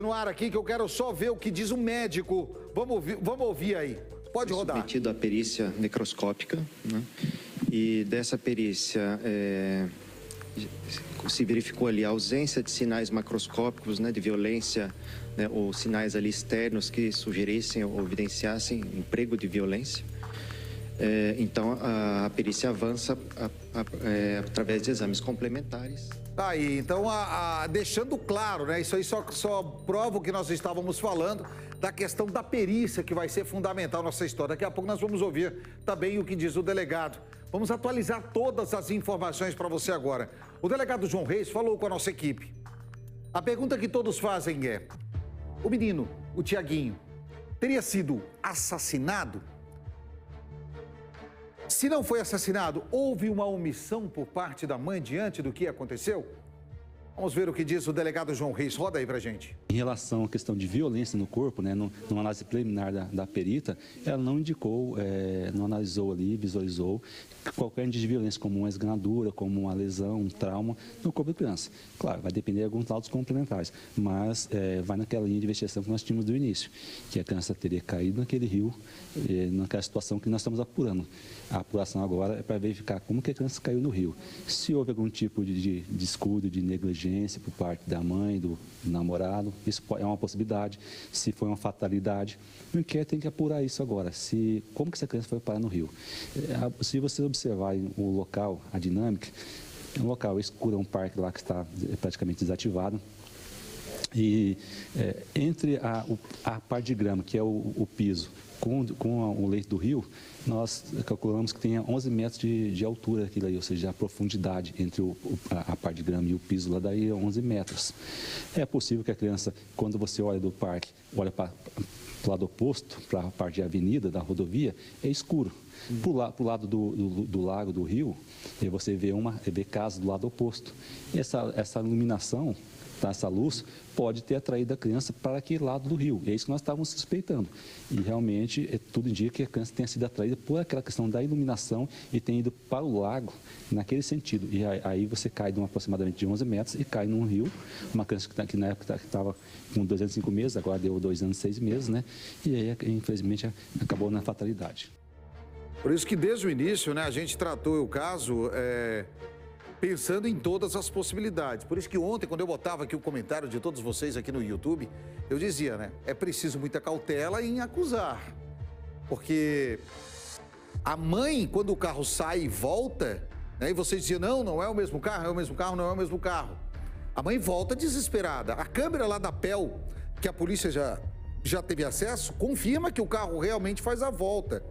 No ar aqui que eu quero só ver o que diz o médico. Vamos ouvir aí. Pode rodar. Submetido à perícia necroscópica, né? E dessa perícia se verificou ali a ausência de sinais macroscópicos, né, de violência, né, ou sinais ali externos que sugerissem ou evidenciassem emprego de violência. Então a perícia avança através de exames complementares. Tá aí, então deixando claro, né? Isso aí só prova o que nós estávamos falando da questão da perícia, que vai ser fundamental nessa história. Daqui a pouco nós vamos ouvir também o que diz o delegado. Vamos atualizar todas as informações para você agora. O delegado João Reis falou com a nossa equipe. A pergunta que todos fazem é: o menino, o Tiaguinho, teria sido assassinado? Se não foi assassinado, houve uma omissão por parte da mãe diante do que aconteceu? Vamos ver o que diz o delegado João Reis. Roda aí pra gente. Em relação à questão de violência no corpo, né, numa análise preliminar da perita, ela não indicou, não analisou ali, visualizou qualquer indício de violência, como uma esganadura, como uma lesão, um trauma no corpo da criança. Claro, vai depender de alguns laudos complementares, mas vai naquela linha de investigação que nós tínhamos do início, que a criança teria caído naquele rio, naquela situação que nós estamos apurando. A apuração agora é para verificar como que a criança caiu no rio. Se houve algum tipo de descuido, de negligência por parte da mãe, do namorado, isso é uma possibilidade. Se foi uma fatalidade, o inquérito tem que apurar isso agora. Como que essa criança foi parar no rio? Se você observar o local, a dinâmica, é um local escuro, é um parque lá que está praticamente desativado. E entre a parte de grama, que é o piso, com o leito do rio, nós calculamos que tenha 11 metros de altura aquilo aí, ou seja, a profundidade entre a parte de grama e o piso lá daí é 11 metros. É possível que a criança, quando você olha do parque, olha para o lado oposto, para a parte de avenida, da rodovia, é escuro. Para o lado do lago, do rio, você vê casa do lado oposto. Essa iluminação, essa luz, pode ter atraído a criança para aquele lado do rio. É isso que nós estávamos suspeitando. E realmente, tudo indica que a criança tenha sido atraída por aquela questão da iluminação e tenha ido para o lago naquele sentido. E aí você cai de aproximadamente de 11 metros e cai num rio. Uma criança que na época estava com 2 anos e 5 meses, agora deu 2 anos e 6 meses, né? E aí, infelizmente, acabou na fatalidade. Por isso que desde o início, né, a gente tratou o caso pensando em todas as possibilidades. Por isso que ontem, quando eu botava aqui o comentário de todos vocês aqui no YouTube, eu dizia, né, é preciso muita cautela em acusar. Porque a mãe, quando o carro sai e volta, né, e você dizia, não é o mesmo carro, é o mesmo carro, não é o mesmo carro. A mãe volta desesperada. A câmera lá da PEL, que a polícia já teve acesso, confirma que o carro realmente faz a volta.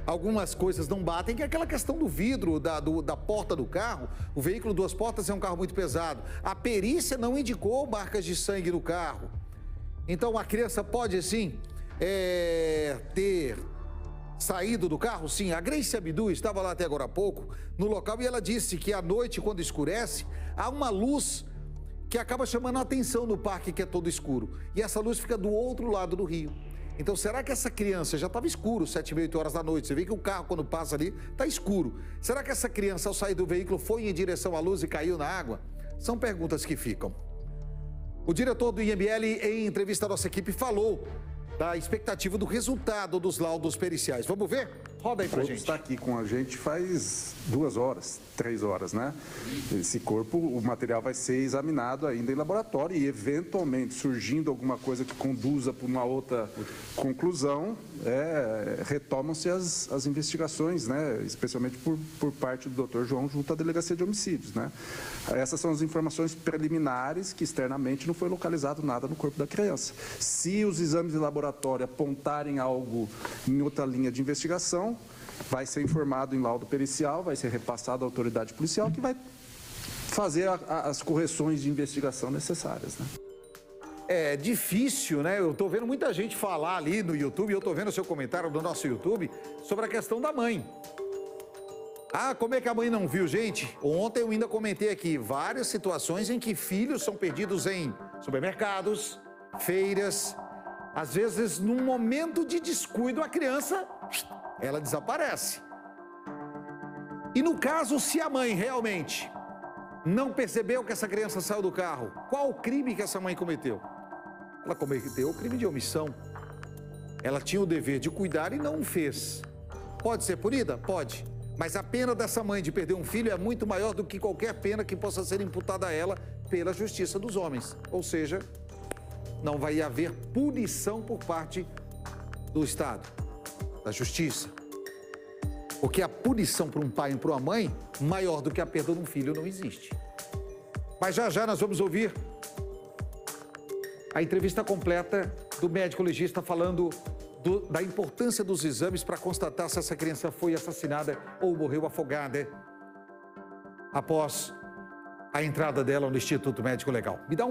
Algumas coisas não batem, que é aquela questão do vidro, da porta do carro. O veículo 2 portas é um carro muito pesado. A perícia não indicou marcas de sangue no carro. Então, a criança pode, sim, ter saído do carro? Sim. A Grace Abdu estava lá até agora há pouco, no local, e ela disse que à noite, quando escurece, há uma luz que acaba chamando a atenção no parque, que é todo escuro. E essa luz fica do outro lado do rio. Então, será que essa criança já estava escuro, 7h30, 8 horas da noite? Você vê que o carro, quando passa ali, está escuro. Será que essa criança, ao sair do veículo, foi em direção à luz e caiu na água? São perguntas que ficam. O diretor do IML, em entrevista à nossa equipe, falou da expectativa do resultado dos laudos periciais. Vamos ver? Roda aí pra gente. Está aqui com a gente faz 2 horas, 3 horas, né? Esse corpo, o material vai ser examinado ainda em laboratório e, eventualmente, surgindo alguma coisa que conduza para uma outra conclusão, retomam-se as investigações, né? Especialmente por parte do Dr. João junto à Delegacia de Homicídios, né? Essas são as informações preliminares que, externamente, não foi localizado nada no corpo da criança. Se os exames de laboratório apontarem algo em outra linha de investigação, vai ser informado em laudo pericial, vai ser repassado à autoridade policial, que vai fazer as correções de investigação necessárias, né? É difícil, né? Eu tô vendo muita gente falar ali no YouTube, eu tô vendo o seu comentário do nosso YouTube sobre a questão da mãe. Ah, como é que a mãe não viu, gente? Ontem eu ainda comentei aqui várias situações em que filhos são perdidos em supermercados, feiras. Às vezes, num momento de descuido, a criança, ela desaparece. E no caso, se a mãe realmente não percebeu que essa criança saiu do carro, qual o crime que essa mãe cometeu? Ela cometeu o crime de omissão. Ela tinha o dever de cuidar e não o fez. Pode ser punida? Pode. Mas a pena dessa mãe de perder um filho é muito maior do que qualquer pena que possa ser imputada a ela pela justiça dos homens. Ou seja, não vai haver punição por parte do Estado, da justiça. Porque a punição para um pai e para uma mãe, maior do que a perda de um filho, não existe. Mas já nós vamos ouvir a entrevista completa do médico legista falando da importância dos exames para constatar se essa criança foi assassinada ou morreu afogada após a entrada dela no Instituto Médico Legal. Me dá um